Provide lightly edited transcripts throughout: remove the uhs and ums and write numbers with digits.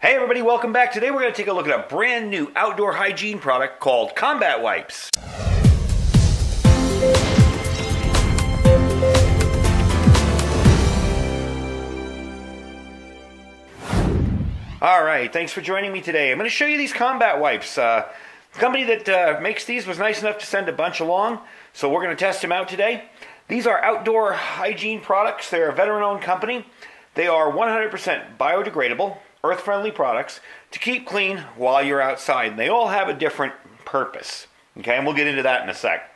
Hey everybody, welcome back. Today we're going to take a look at a brand new outdoor hygiene product called Combat Wipes. Alright, thanks for joining me today. I'm going to show you these Combat Wipes. The company that makes these was nice enough to send a bunch along, so we're going to test them out today. These are outdoor hygiene products. They're a veteran-owned company. They are 100% biodegradable, earth-friendly products to keep clean while you're outside. They all have a different purpose, okay? And we'll get into that in a sec.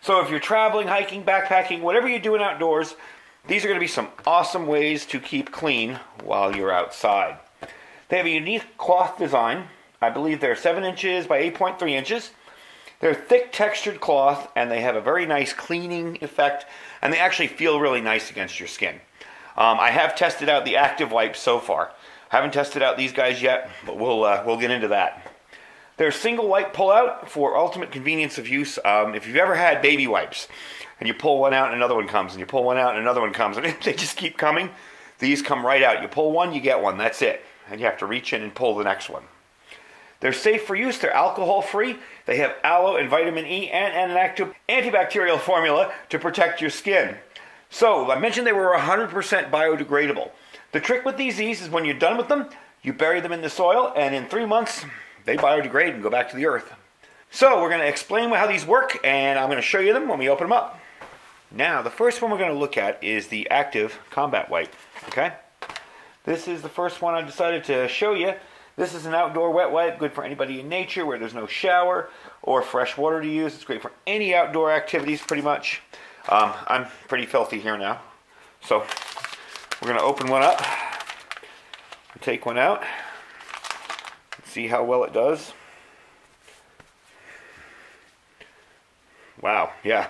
So if you're traveling, hiking, backpacking, whatever you're doing outdoors, these are going to be some awesome ways to keep clean while you're outside. They have a unique cloth design. I believe they're 7 inches by 8.3 inches. They're thick textured cloth, and they have a very nice cleaning effect, and they actually feel really nice against your skin. I have tested out the active wipes so far. Haven't tested out these guys yet, but we'll get into that. They're single wipe pull-out for ultimate convenience of use. If you've ever had baby wipes, and you pull one out and another one comes, and you pull one out and another one comes, and they just keep coming, these come right out. You pull one, you get one, that's it. And you have to reach in and pull the next one. They're safe for use, they're alcohol-free, they have aloe and vitamin E and an active antibacterial formula to protect your skin. So, I mentioned they were 100% biodegradable. The trick with these is when you're done with them, you bury them in the soil, and in 3 months, they biodegrade and go back to the earth. So, we're going to explain how these work, and I'm going to show you them when we open them up. Now, the first one we're going to look at is the active Combat Wipe, okay? This is the first one I decided to show you. This is an outdoor wet wipe, good for anybody in nature where there's no shower or fresh water to use. It's great for any outdoor activities, pretty much. I'm pretty filthy here now. So, we're going to open one up, take one out, and see how well it does. Wow, yeah.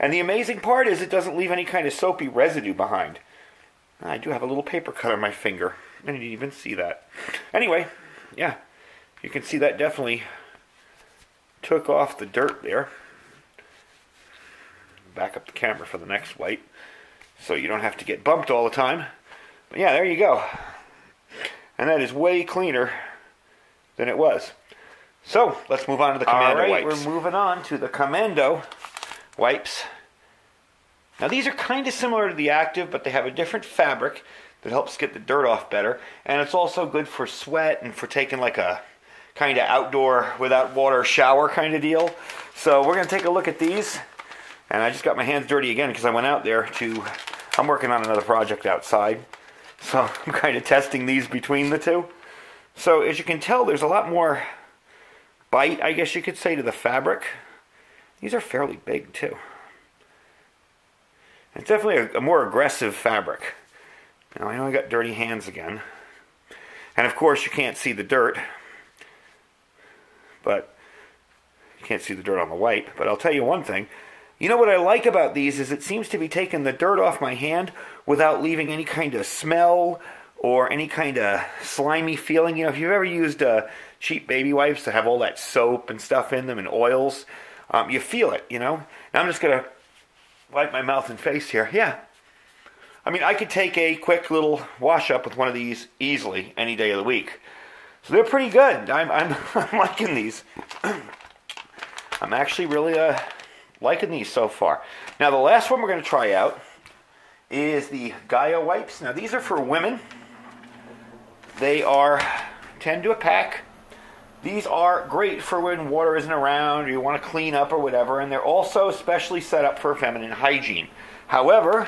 And the amazing part is it doesn't leave any kind of soapy residue behind. I do have a little paper cut on my finger. I didn't even see that. Anyway, yeah, you can see that definitely took off the dirt there. Back up the camera for the next wipe, so you don't have to get bumped all the time. But yeah, there you go. And that is way cleaner than it was. So, let's move on to the Commando wipes. We're moving on to the Commando wipes. Now these are kind of similar to the active, but they have a different fabric that helps get the dirt off better. And it's also good for sweat and for taking like a kind of outdoor without water shower kind of deal. So we're going to take a look at these. And I just got my hands dirty again because I went out there I'm working on another project outside. So I'm kind of testing these between the two. So as you can tell, there's a lot more bite, I guess you could say, to the fabric. These are fairly big too. It's definitely a more aggressive fabric. Now I know I got dirty hands again. And of course you can't see the dirt. But you can't see the dirt on the wipe. But I'll tell you one thing. You know what I like about these is it seems to be taking the dirt off my hand without leaving any kind of smell or any kind of slimy feeling. You know, if you've ever used cheap baby wipes that have all that soap and stuff in them and oils, you feel it, you know. Now I'm just going to wipe my mouth and face here. Yeah. I mean, I could take a quick little wash up with one of these easily any day of the week. So they're pretty good. I'm liking these. I'm actually really liking these so far. Now the last one we're going to try out is the Gaia wipes. Now these are for women. They are 10 to a pack. These are great for when water isn't around or you want to clean up or whatever, and they're also specially set up for feminine hygiene. However,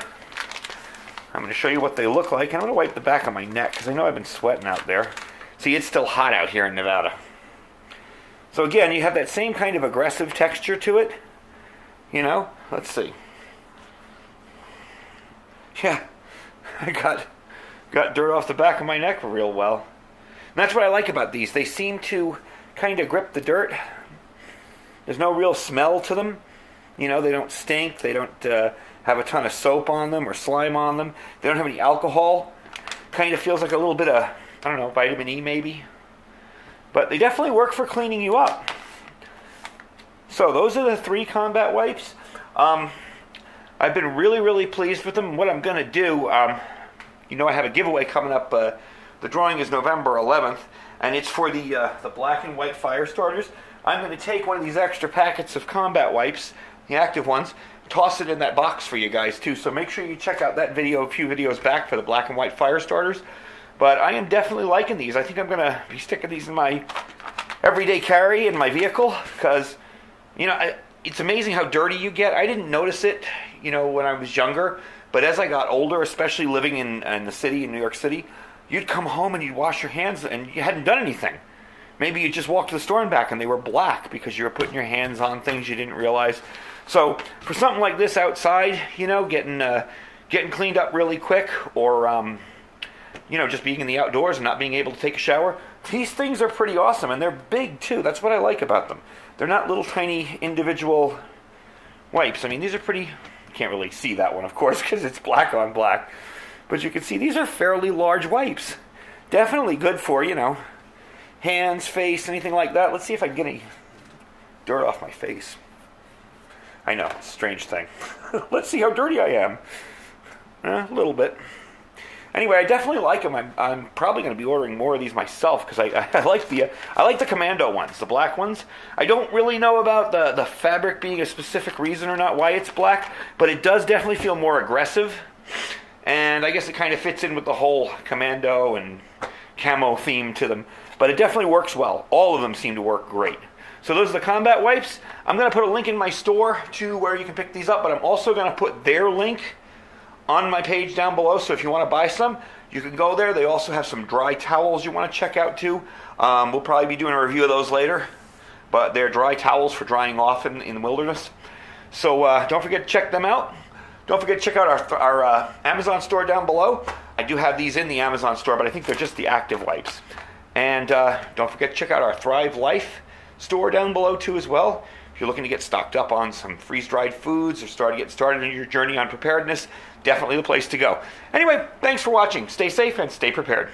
I'm going to show you what they look like, and I'm going to wipe the back of my neck because I know I've been sweating out there. See, it's still hot out here in Nevada. So again, you have that same kind of aggressive texture to it. You know, let's see. Yeah, I got dirt off the back of my neck real well. And that's what I like about these. They seem to kind of grip the dirt. There's no real smell to them. You know, they don't stink. They don't have a ton of soap on them or slime on them. They don't have any alcohol. Kind of feels like a little bit of, I don't know, vitamin E maybe. But they definitely work for cleaning you up. So those are the 3 Combat Wipes. I've been really, really pleased with them. What I'm going to do, you know, I have a giveaway coming up The drawing is November 11th, and it's for the black and white fire starters. I'm going to take one of these extra packets of combat wipes, the active ones, toss it in that box for you guys too. So make sure you check out that video a few videos back for the black and white fire starters. But I am definitely liking these. I think I'm going to be sticking these in my everyday carry in my vehicle because, you know, it's amazing how dirty you get. I didn't notice it, you know, when I was younger. But as I got older, especially living in the city, in New York City, you'd come home and you'd wash your hands and you hadn't done anything. Maybe you just walked to the store and back and they were black because you were putting your hands on things you didn't realize. So for something like this outside, you know, getting cleaned up really quick, or you know, just being in the outdoors and not being able to take a shower, these things are pretty awesome, and they're big too. That's what I like about them. They're not little tiny individual wipes. I mean, these are pretty. You can't really see that one, of course, because it's black on black, but you can see these are fairly large wipes. Definitely good for, you know, hands, face, anything like that. Let's see if I can get any dirt off my face. I know, it's a strange thing. Let's see how dirty I am. A little bit. Anyway, I definitely like them. I'm probably going to be ordering more of these myself because I like the Commando ones, the black ones. I don't really know about the fabric being a specific reason or not why it's black, but it does definitely feel more aggressive. And I guess it kind of fits in with the whole Commando and camo theme to them. But it definitely works well. All of them seem to work great. So those are the combat wipes. I'm going to put a link in my store to where you can pick these up, but I'm also going to put their link on my page down below. So if you want to buy some, you can go there. They also have some dry towels you want to check out too. We'll probably be doing a review of those later, but they're dry towels for drying off in the wilderness. So don't forget to check them out. Don't forget to check out our Amazon store down below. I do have these in the Amazon store, but I think they're just the active wipes. And don't forget to check out our Thrive Life store down below too as well. If you're looking to get stocked up on some freeze-dried foods or get started in your journey on preparedness, definitely the place to go. Anyway, thanks for watching. Stay safe and stay prepared.